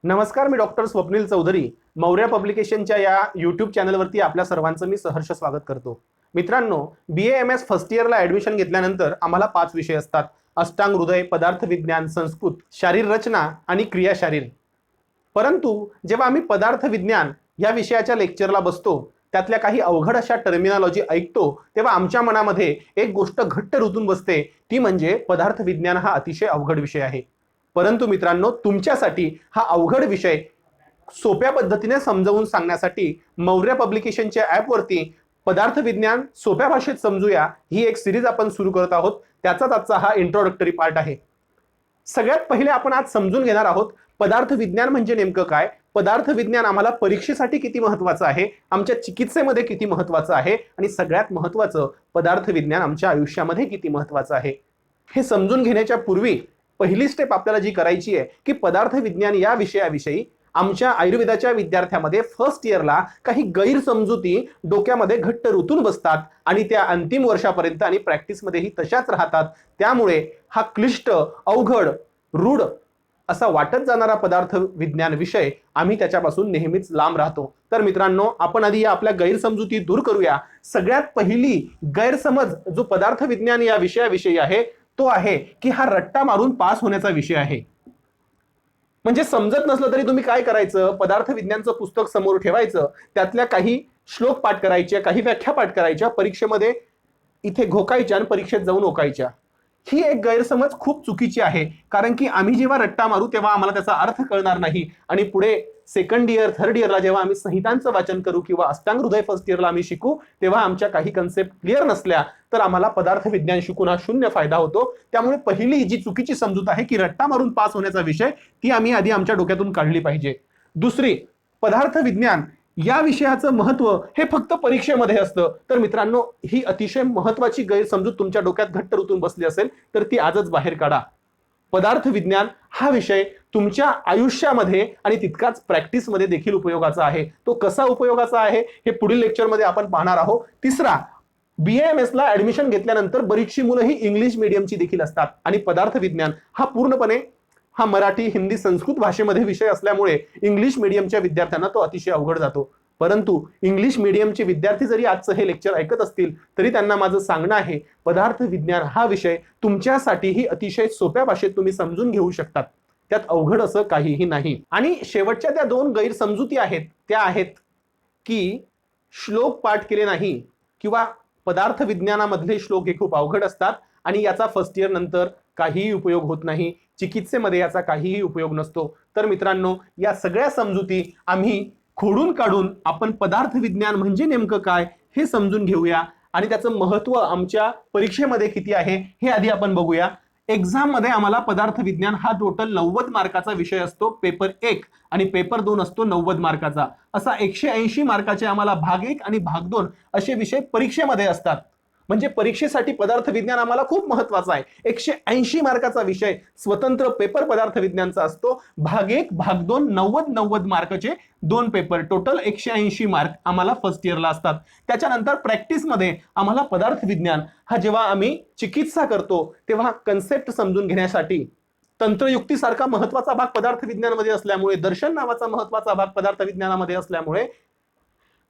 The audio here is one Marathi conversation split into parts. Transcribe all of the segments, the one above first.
नमस्कार, मी डॉक्टर स्वप्नील चौधरी. मौर्य पब्लिकेशनच्या या यूट्यूब चॅनलवरती आपल्या सर्वांचं मी सहर्ष स्वागत करतो. मित्रांनो, BA-MS फर्स्ट इयरला ॲडमिशन घेतल्यानंतर आम्हाला 5 विषय असतात: अष्टांग हृदय, पदार्थ विज्ञान, संस्कृत, शारीर रचना आणि क्रिया शारीर. परंतु जेव्हा आम्ही पदार्थ विज्ञान या विषयाच्या लेक्चरला बसतो, त्यातल्या काही अवघड अशा टर्मिनॉलॉजी ऐकतो, तेव्हा आमच्या मनामध्ये एक गोष्ट घट्ट रुतून बसते, ती म्हणजे पदार्थ विज्ञान हा अतिशय अवघड विषय आहे. परंतु मित्रांनो, तुमच्यासाठी हा अवघड विषय सोप्या पद्धतीने समजावून सांगण्यासाठी मौर्य पब्लिकेशनच्या ॲपवरती पदार्थ विज्ञान सोप्या भाषेत समजूया ही एक सिरीज आपण सुरू करत आहोत. त्याचाच आजचा हा इंट्रोडक्टरी पार्ट आहे. सगळ्यात पहिले आपण आज समजून घेणार आहोत पदार्थ विज्ञान म्हणजे नेमकं काय, पदार्थ विज्ञान आम्हाला परीक्षेसाठी किती महत्त्वाचं आहे, आमच्या चिकित्सेमध्ये किती महत्त्वाचं आहे, आणि सगळ्यात महत्त्वाचं पदार्थ विज्ञान आमच्या आयुष्यामध्ये किती महत्त्वाचं आहे. हे समजून घेण्याच्या पूर्वी पहिली स्टेप आपल्याला जी करायची आहे की पदार्थ विज्ञान या विषयाविषयी आमच्या आयुर्वेदाच्या विद्यार्थ्यामध्ये फर्स्ट इयरला काही गैरसमजुती डोक्यामध्ये घट्ट रुतून बसतात आणि त्या अंतिम वर्षापर्यंत आणि प्रॅक्टिसमध्येही तशाच राहतात. त्यामुळे हा क्लिष्ट, अवघड, रूढ असा वाटत जाणारा पदार्थ विज्ञान विषय आम्ही त्याच्यापासून नेहमीच लांब राहतो. तर मित्रांनो, आपण आधी या आपल्या गैरसमजुती दूर करूया. सगळ्यात पहिली गैरसमज जो पदार्थ विज्ञान या विषयाविषयी आहे तो आहे की हा रट्टा मारून पास होण्याचा विषय आहे. म्हणजे समजत नसलं तरी तुम्ही काय करायचं, पदार्थ विज्ञानचं पुस्तक समोर ठेवायचं, त्यातल्या काही श्लोक पाठ करायच्या, काही व्याख्या पाठ करायच्या, परीक्षेमध्ये इथे घोकायच्या आणि परीक्षेत जाऊन ओकायच्या. ही एक गैरसमज खूप चुकीची आहे. कारण की आम्ही जेव्हा रट्टा मारू तेव्हा आम्हाला त्याचा अर्थ कळणार नाही आणि पुढे सेकंड इयर, थर्ड इयरला जेव्हा आम्ही संहितांचं वाचन करू किंवा अष्टांग हृदय फर्स्ट इयरला आम्ही शिकू, तेव्हा आमच्या काही कन्सेप्ट क्लिअर नसल्या तर आम्हाला पदार्थ विज्ञान शिकून हा शून्य फायदा होतो. त्यामुळे पहिली जी चुकीची समजूत आहे की रट्टा मारून पास होण्याचा विषय, ती आम्ही आधी आमच्या डोक्यातून काढली पाहिजे. दुसरी, पदार्थ विज्ञान या विषयाचं महत्व हे फक्त परीक्षेमध्ये असतं. तर मित्रांनो, ही अतिशय महत्वाची गैरसमजूत तुमच्या डोक्यात घट्ट रुतून बसली असेल तर ती आजच बाहेर काढा. पदार्थ विज्ञान हा विषय तुमच्या आयुष्यामध्ये आणि तितकाच प्रॅक्टिसमध्ये देखील उपयोगाचा आहे. तो कसा उपयोगाचा आहे हे पुढील लेक्चरमध्ये आपण पाहणार आहोत. तिसरा, BA-MS ला ऍडमिशन घेतल्यानंतर बरीचशी मुलं ही इंग्लिश मीडियमची देखील असतात आणि पदार्थ विज्ञान हा पूर्णपणे हा मराठी, हिंदी, संस्कृत भाषेमध्ये विषय असल्यामुळे इंग्लिश मीडियमच्या विद्यार्थ्यांना तो अतिशय अवघड जातो. परंतु इंग्लिश मीडियमचे विद्यार्थी जरी आजचं हे लेक्चर ऐकत असतील तरी त्यांना माझं सांगणं आहे, पदार्थ विज्ञान हा विषय तुमच्यासाठीही अतिशय सोप्या भाषेत तुम्ही समजून घेऊ शकतात. त्यात अवघड असं काहीही नाही. आणि शेवटच्या त्या 2 गैरसमजुती आहेत त्या आहेत की श्लोक पाठ केले नाही किंवा पदार्थ विज्ञानामधले श्लोक हे खूप अवघड असतात आणि याचा फर्स्ट इयर नंतर काहीही उपयोग होत नाही, चिकित्सेमध्ये याचा काहीही उपयोग नसतो. तर मित्रांनो, या सगळ्या समजुती आम्ही खोडून काढून आपण पदार्थ विज्ञान म्हणजे नेमकं काय हे समजून घेऊया आणि त्याचं महत्व आमच्या परीक्षेमध्ये किती आहे हे आधी आपण बघूया. एक्झाम मध्ये आम्हाला पदार्थ विज्ञान हा टोटल 90 मार्काचा विषय असतो. पेपर 1 आणि पेपर 2 असतो 90 मार्काचा. असा 180 मार्काचे आम्हाला भाग 1 आणि भाग 2 असे विषय परीक्षेमध्ये असतात. म्हणजे परीक्षेसाठी पदार्थ विज्ञान आम्हाला खूप महत्वाचा आहे. 180 मार्काचा विषय स्वतंत्र पेपर पदार्थ विज्ञानचा असतो. भाग 1, भाग 2, 90 मार्काचे 2 पेपर, टोटल 180 मार्क आम्हाला फर्स्ट इयरला असतात. त्याच्यानंतर प्रॅक्टिसमध्ये आम्हाला पदार्थ विज्ञान हा जेव्हा आम्ही चिकित्सा करतो तेव्हा कन्सेप्ट समजून घेण्यासाठी तंत्रयुक्तीसारखा महत्वाचा भाग पदार्थ विज्ञानामध्ये असल्यामुळे, दर्शन नावाचा महत्वाचा भाग पदार्थ विज्ञानामध्ये असल्यामुळे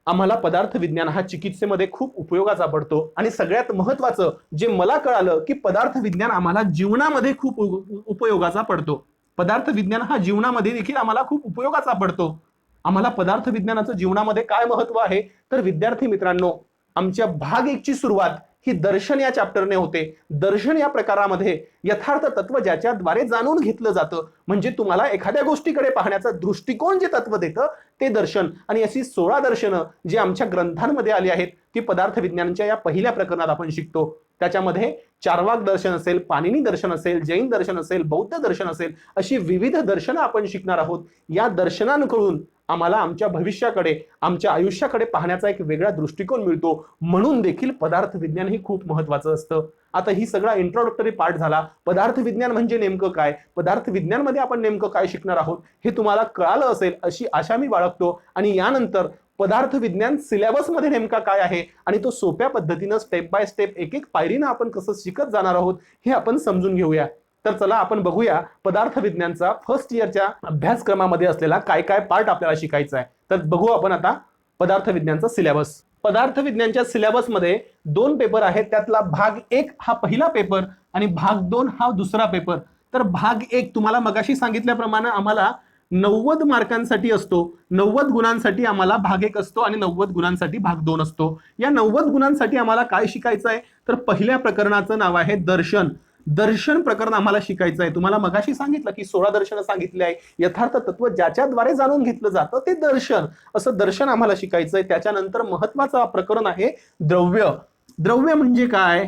आम्हाला पदार्थ विज्ञान हा चिकित्सेमध्ये खूप उपयोगाचा पडतो. आणि सगळ्यात महत्वाचं जे मला कळालं की पदार्थ विज्ञान आम्हाला जीवनामध्ये खूप उपयोगाचा पडतो. पदार्थ विज्ञान हा जीवनामध्ये देखील आम्हाला खूप उपयोगाचा पडतो. आम्हाला पदार्थ विज्ञानाचं जीवनामध्ये काय महत्व आहे तर विद्यार्थी मित्रांनो, आमच्या भाग 1 ची सुरुवात ही दर्शन या चॅप्टरने होते. दर्शन या प्रकारामध्ये यथार्थ तत्व ज्याच्याद्वारे जाणून घेतलं जातं, म्हणजे तुम्हाला एखाद्या गोष्टीकडे पाहण्याचा दृष्टिकोन जे तत्व देतं ते दर्शन. आणि अशी 16 दर्शनं जी आमच्या ग्रंथांमध्ये आली आहेत ती पदार्थ विज्ञानाच्या या पहिल्या प्रकरणात आपण शिकतो. त्याच्यामध्ये चार्वाक दर्शन असेल, पाणिनी दर्शन असेल, जैन दर्शन असेल, बौद्ध दर्शन असेल, अशी विविध दर्शनं आपण शिकणार आहोत. या दर्शनांकडून आम्हाला आमच्या भविष्याकडे, आमच्या आयुष्याकडे पाहण्याचा एक वेगळा दृष्टिकोन मिळतो. म्हणून देखील पदार्थ विज्ञान हे खूप महत्वाचं असतं. आता ही सगळा इंट्रोडक्टरी पार्ट झाला. पदार्थ विज्ञान म्हणजे नेमकं काय, पदार्थ विज्ञानमध्ये आपण नेमकं काय शिकणार आहोत हे तुम्हाला कळालं असेल अशी आशा मी बाळगतो. आणि यानंतर पदार्थ विज्ञान सिलेबस मध्ये नेमका काय आहे आणि तो सोप्या पद्धतीने स्टेप बाय स्टेप एक एक पायरीने आपण कसं शिकत जाणार आहोत हे आपण समजून घेऊया. तर चला आपण बघूया पदार्थ विज्ञानचा फर्स्ट इयरच्या अभ्यासक्रमामध्ये असलेला काय काय पार्ट आपल्याला शिकायचा आहे. तर बघू आपण आता पदार्थ विज्ञानचा सिलेबस. पदार्थ विज्ञानच्या सिलेबसमध्ये 2 पेपर आहेत. त्यातला भाग 1 हा पहिला पेपर आणि भाग 2 हा दुसरा पेपर. तर भाग 1 तुम्हाला मगाशी सांगितल्याप्रमाणे आम्हाला 90 मार्कांसाठी असतो. 90 गुणांसाठी आम्हाला भाग 1 असतो आणि 90 गुणांसाठी भाग 2 असतो. या 90 गुणांसाठी आम्हाला काय शिकायचं आहे, तर पहिल्या प्रकरणाचं नाव आहे दर्शन. दर्शन प्रकरण आम्हाला शिकायचं आहे. तुम्हाला मगाशी सांगितलं की 16 दर्शन सांगितले आहे. यथार्थ तत्व ज्याच्याद्वारे जाणून घेतलं जातं ते दर्शन. असं दर्शन आम्हाला शिकायचं आहे. त्याच्यानंतर महत्वाचं प्रकरण आहे द्रव्य. द्रव्य म्हणजे काय,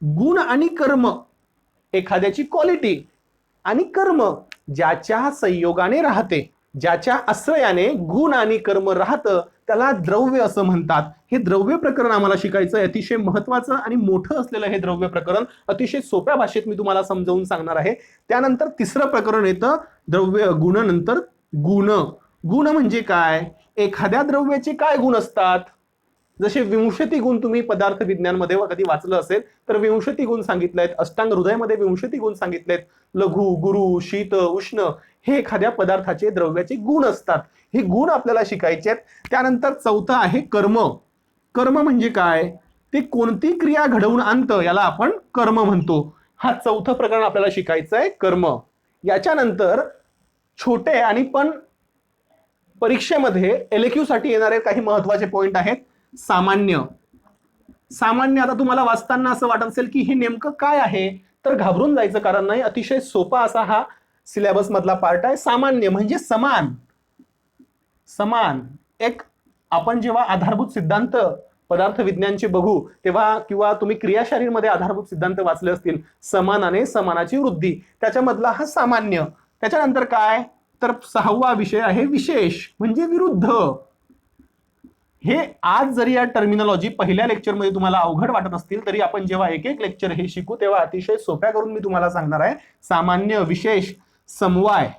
गुण आणि कर्म, एखाद्याची क्वालिटी आणि कर्म ज्याच्या संयोगाने राहते, ज्याच्या आश्रयाने गुण आणि कर्म राहतं त्याला द्रव्य असं म्हणतात. हे द्रव्य प्रकरण आम्हाला शिकायचं आहे. अतिशय महत्वाचं आणि मोठं असलेलं हे द्रव्य प्रकरण अतिशय सोप्या भाषेत मी तुम्हाला समजावून सांगणार आहे. त्यानंतर तिसरं प्रकरण येतं द्रव्य गुण नंतर गुण. गुण म्हणजे काय, एखाद्या द्रव्याचे काय गुण असतात. जसे 20 गुण तुम्ही पदार्थ विज्ञानमध्ये कधी वाचलं असेल तर 20 गुण सांगितलेत. अष्टांग हृदयमध्ये 20 गुण सांगितलेत. लघु, गुरु, शीत, उष्ण हे एखाद्या पदार्थाचे द्रव्याचे गुण असतात. हे गुण आपल्याला शिकायचे आहेत. त्यानंतर चौथं आहे कर्म. कर्म म्हणजे काय, ते कोणती क्रिया घडवून आणतं याला आपण कर्म म्हणतो. हा चौथं प्रकरण आपल्याला शिकायचं आहे कर्म. याच्यानंतर छोटे आणि पण परीक्षेमध्ये LQ साठी येणारे काही महत्वाचे पॉइंट आहेत. सामान्य. सामान्य आता तुम्हाला वाचताना असं वाटत असेल की हे नेमकं काय आहे, तर घाबरून जायचं कारण नाही. अतिशय सोपा असा हा सिलेबस मधला पार्ट आहे. सामान्य म्हणजे समान. समान एक आपण जेव्हा आधारभूत सिद्धांत पदार्थ विज्ञानचे बघू तेव्हा किंवा तुम्ही क्रियाशारीमध्ये आधारभूत सिद्धांत वाचले असतील, समानाने समानाची वृद्धी, त्याच्यामधला हा सामान्य. त्याच्यानंतर काय, तर 6वा विषय आहे विशेष म्हणजे विरुद्ध. हे आज जरी या टर्मिनॉलॉजी पहिल्या लेक्चरमध्ये तुम्हाला अवघड वाटत असतील तरी आपण जेव्हा एक एक लेक्चर हे शिकू तेव्हा अतिशय सोप्या करून मी तुम्हाला सांगणार आहे. सामान्य, विशेष, समवाय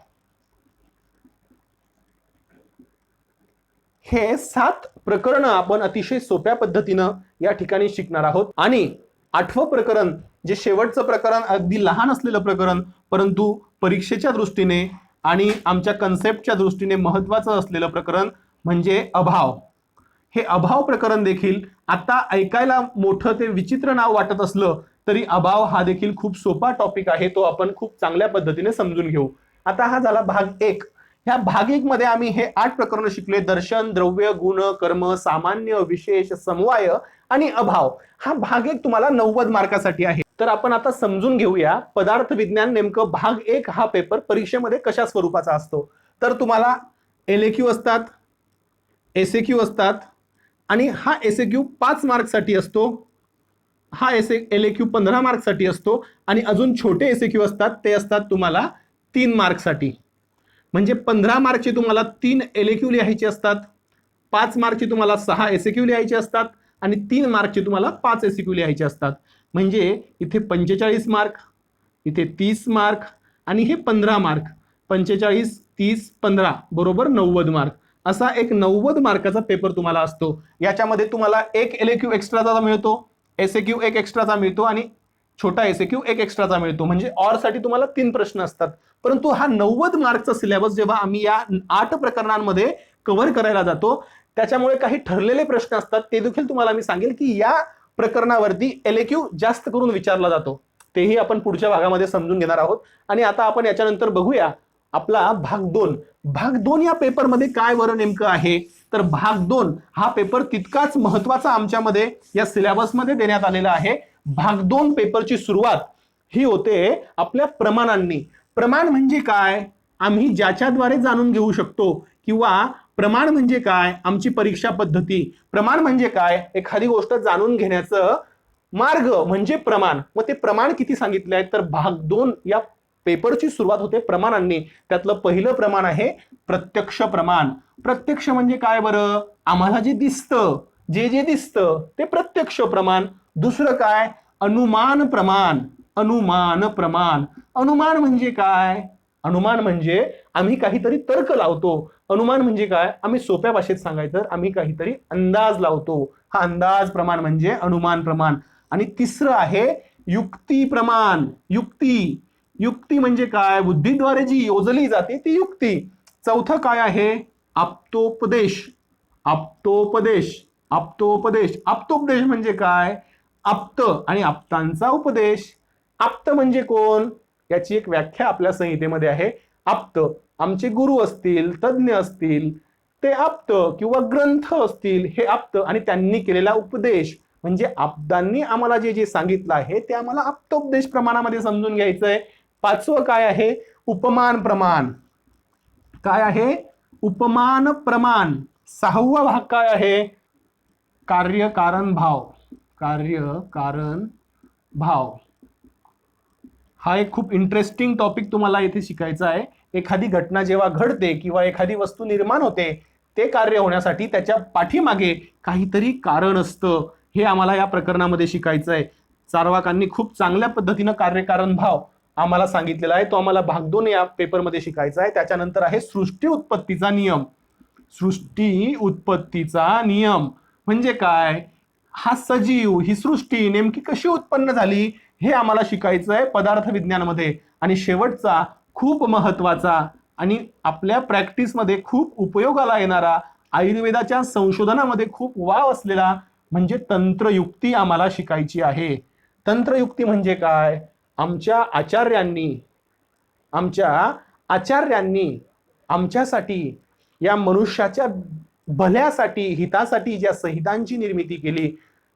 हे 7 प्रकरणं आपण अतिशय सोप्या पद्धतीनं या ठिकाणी शिकणार आहोत. आणि 8वं प्रकरण जे शेवटचं प्रकरण, अगदी लहान असलेलं प्रकरण परंतु परीक्षेच्या दृष्टीने आणि आमच्या कन्सेप्टच्या दृष्टीने महत्वाचं असलेलं प्रकरण म्हणजे अभाव. हे अभाव प्रकरण देखील आता ऐकायला मोठं ते विचित्र नाव वाटत असलं तरी अभाव हा देखील खूप सोपा टॉपिक आहे. तो आपण खूप चांगल्या पद्धतीने समजून घेऊ. आता हा झाला भाग 1. ह्या भाग 1 मध्ये आम्ही हे 8 प्रकरण शिकले. दर्शन, द्रव्य, गुण, कर्म, सामान्य, विशेष, समवाय आणि अभाव. हा भाग 1 तुम्हाला 90 मार्कासाठी आहे. तर आपण आता समजून घेऊया पदार्थ विज्ञान नेमकं भाग 1 हा पेपर परीक्षेमध्ये कशा स्वरूपाचा असतो. तर तुम्हाला LQ असतात, SAQ असतात आणि हा SAQ 5 मार्कसाठी असतो. हा LAQ 15 मार्कसाठी असतो आणि अजून छोटे SAQ असतात ते असतात तुम्हाला 3 मार्कसाठी. म्हणजे 15 मार्कचे तुम्हाला 3 LAQ लिहायचे असतात, 5 मार्कचे तुम्हाला 6 SAQ लिहायचे असतात आणि 3 मार्कचे तुम्हाला 5 SAQ लिहायचे असतात. म्हणजे इथे 45 मार्क, इथे 30 मार्क आणि हे 15 मार्क. 45, 30, 15 बरोबर 90 मार्क. असा एक 90 मार्काचा पेपर तुम्हाला असतो. याच्यामध्ये तुम्हाला एक LAQ एक्स्ट्राचा मिळतो, SAQ एक एक्स्ट्राचा मिळतो आणि छोटा SAQ एक एक्स्ट्राचा मिळतो. म्हणजे ऑर साठी तुम्हाला 3 प्रश्न असतात. परंतु हा 90 मार्कचा सिलेबस जेव्हा आम्ही या 8 प्रकरणांमध्ये कव्हर करायला जातो त्याच्यामुळे काही ठरलेले प्रश्न असतात. ते देखील तुम्हाला मी सांगेल की या प्रकरणावरती LAQ जास्त करून विचारला जातो. तेही आपण पुढच्या भागामध्ये समजून घेणार आहोत. आणि आता आपण याच्यानंतर बघूया आपला भाग 2. भाग 2 या पेपरमध्ये काय बरं नेमकं आहे, तर भाग 2 हा पेपर तितकाच महत्वाचा आमच्यामध्ये या सिलेबसमध्ये देण्यात आलेला आहे. भाग 2 पेपरची सुरुवात ही होते आपल्या प्रमाणांनी. प्रमाण म्हणजे काय, आम्ही ज्याच्याद्वारे जाणून घेऊ शकतो किंवा प्रमाण म्हणजे काय, आमची परीक्षा पद्धती. प्रमाण म्हणजे काय, एखादी गोष्ट जाणून घेण्याचं मार्ग म्हणजे प्रमाण. मग ते प्रमाण किती सांगितले आहेत, तर भाग 2 या पेपरची सुरुवात होते प्रमाणांनी. त्यातलं पहिलं प्रमाण आहे प्रत्यक्ष प्रमाण. प्रत्यक्ष म्हणजे काय बरं, आम्हाला जे दिसतं, जे दिसतं ते प्रत्यक्ष प्रमाण. दुसरं काय, अनुमान प्रमाण. अनुमान प्रमाण. अनुमान म्हणजे काय, अनुमान म्हणजे आम्ही काहीतरी तर्क लावतो. अनुमान म्हणजे काय, आम्ही सोप्या भाषेत सांगायचं आम्ही काहीतरी अंदाज लावतो. हा अंदाज प्रमाण म्हणजे अनुमान प्रमाण. आणि तिसरं आहे युक्ती प्रमाण. युक्ती. युक्ती म्हणजे काय? बुद्धीद्वारे जी योजली जाते ती युक्ती. चौथं काय आहे? आप्तोपदेश. आप्तोपदेश. आप्तोपदेश. आप्तोपदेश म्हणजे काय? आप्त आणि आप्तांचा उपदेश. आप्त म्हणजे कोण? याची एक व्याख्या आपल्या संहितेमध्ये आहे. आप्त आमचे गुरु असतील, तज्ज्ञ असतील, ते आप्त किंवा ग्रंथ असतील, हे आप्त आणि त्यांनी केलेला उपदेश म्हणजे आप्तांनी आम्हाला जे जे सांगितलं आहे ते आम्हाला आप्तोपदेश प्रमाणामध्ये समजून घ्यायचंय. पाचवं काय आहे? उपमान प्रमाण. काय आहे? उपमान प्रमाण. सहावा भाग काय आहे? कार्य कारण भाव. कार्य कारण भाव हा एक खूप इंटरेस्टिंग टॉपिक तुम्हाला इथे शिकायचा आहे. एखादी घटना जेव्हा घडते किंवा एखादी वस्तू निर्माण होते, ते कार्य होण्यासाठी त्याच्या पाठीमागे काहीतरी कारण असतं, हे आम्हाला या प्रकरणामध्ये शिकायचं आहे. चार्वाकांनी खूप चांगल्या पद्धतीनं कार्यकारण भाव आम्हाला सांगितलेला आहे. तो आम्हाला भाग 2 या पेपरमध्ये शिकायचा आहे. त्याच्यानंतर आहे सृष्टी उत्पत्तीचा नियम. सृष्टी उत्पत्तीचा नियम म्हणजे काय? हा सजीव, ही सृष्टी नेमकी कशी उत्पन्न झाली हे आम्हाला शिकायचं आहे पदार्थ विज्ञानामध्ये. आणि शेवटचा खूप महत्वाचा आणि आपल्या प्रॅक्टिसमध्ये खूप उपयोगाला येणारा, आयुर्वेदाच्या संशोधनामध्ये खूप वाव असलेला म्हणजे तंत्रयुक्ती आम्हाला शिकायची आहे. तंत्रयुक्ती म्हणजे काय? आमच्या आचार्यांनी आमच्यासाठी, या मनुष्याच्या भल्यासाठी, हितासाठी ज्या संहितांची निर्मिती केली,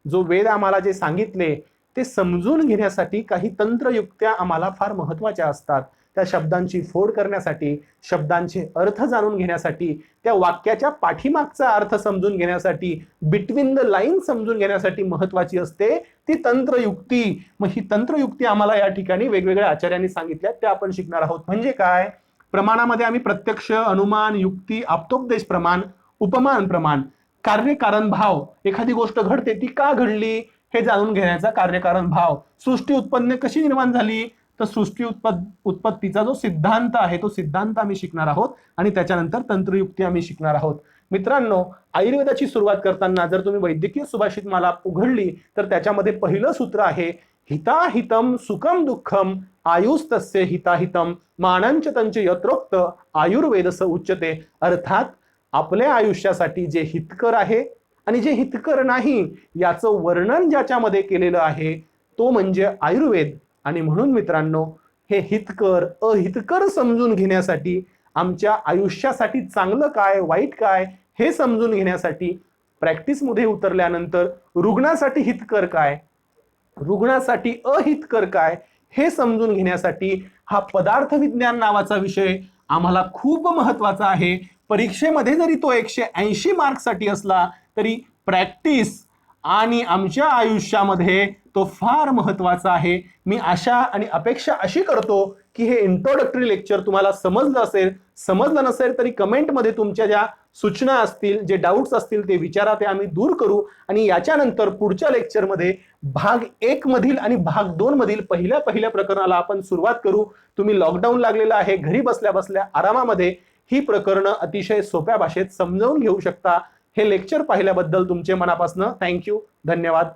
जो वेद आम्हाला जे सांगितले ते समजून घेण्यासाठी काही तंत्रयुक्त्या आम्हाला फार महत्वाच्या असतात. त्या शब्दांची फोड करण्यासाठी, शब्दांचे अर्थ जाणून घेण्यासाठी, त्या वाक्याच्या पाठीमागचा अर्थ समजून घेण्यासाठी, बिटवीन द लाईन समजून घेण्यासाठी महत्वाची असते ती तंत्रयुक्ती. मग ही तंत्रयुक्ती आम्हाला या ठिकाणी वेगवेगळ्या आचार्यांनी सांगितल्या, त्या आपण शिकणार आहोत. म्हणजे काय? प्रमाणामध्ये आम्ही प्रत्यक्ष, अनुमान, युक्ती, आप्तोपदेश प्रमाण, उपमान प्रमाण, कार्यकारण भाव. एखादी गोष्ट घडते ती का घडली हे जाणून घेण्याचा कार्यकारण भाव. सृष्टी उत्पन्न कशी निर्माण झाली, तर सृष्टी उत्पत्तीचा जो सिद्धांत आहे तो सिद्धांत आम्ही शिकणार आहोत. आणि त्याच्यानंतर तंत्रयुक्ती आम्ही शिकणार आहोत. मित्रांनो, आयुर्वेदाची सुरुवात करताना जर तुम्ही वैद्यकीय सुभाषितमाला उघडली तर त्याच्यामध्ये पहिलं सूत्र आहे हिताहितम सुखम दुःखम आयुस्तस्य हिताहितम मानंच तंच यत्रोक्त आयुर्वेदस उच्यते. अर्थात आपल्या आयुष्यासाठी जे हितकर आहे आणि जे हितकर नाही याचं वर्णन ज्याच्यामध्ये केलेलं आहे तो म्हणजे आयुर्वेद. आणि म्हणून मित्रांनो, हे हितकर अहितकर समजून घेण्यासाठी, आमच्या आयुष्यासाठी चांगलं काय वाईट काय हे समजून घेण्यासाठी, प्रॅक्टिसमध्ये उतरल्यानंतर रुग्णासाठी हितकर काय, रुग्णासाठी अहितकर काय हे समजून घेण्यासाठी हा पदार्थ विज्ञान नावाचा विषय आम्हाला खूप महत्वाचा आहे. परीक्षेमध्ये जरी तो 180 मार्क्ससाठी असला तरी प्रॅक्टिस आणि आमच्या आयुष्यामध्ये तो फार महत्वाचा आहे. मी आशा आणि अपेक्षा अशी करतो की हे इंट्रोडक्टरी लेक्चर तुम्हाला समजलं असेल. समजलं नसेल तरी कमेंटमध्ये तुमच्या ज्या सूचना असतील, जे डाऊट्स असतील ते विचारा, ते आम्ही दूर करू. आणि याच्यानंतर पुढच्या लेक्चरमध्ये भाग 1 मधील आणि भाग 2 मधील पहिल्या प्रकरणाला आपण सुरुवात करू. तुम्ही लॉकडाऊन लागलेला आहे, घरी बसल्या बसल्या आरामामध्ये ही प्रकरणं अतिशय सोप्या भाषेत समजावून घेऊ शकता. हे लेक्चर पाहिल्याबद्दल तुमचे मनापासून थँक्यू, धन्यवाद.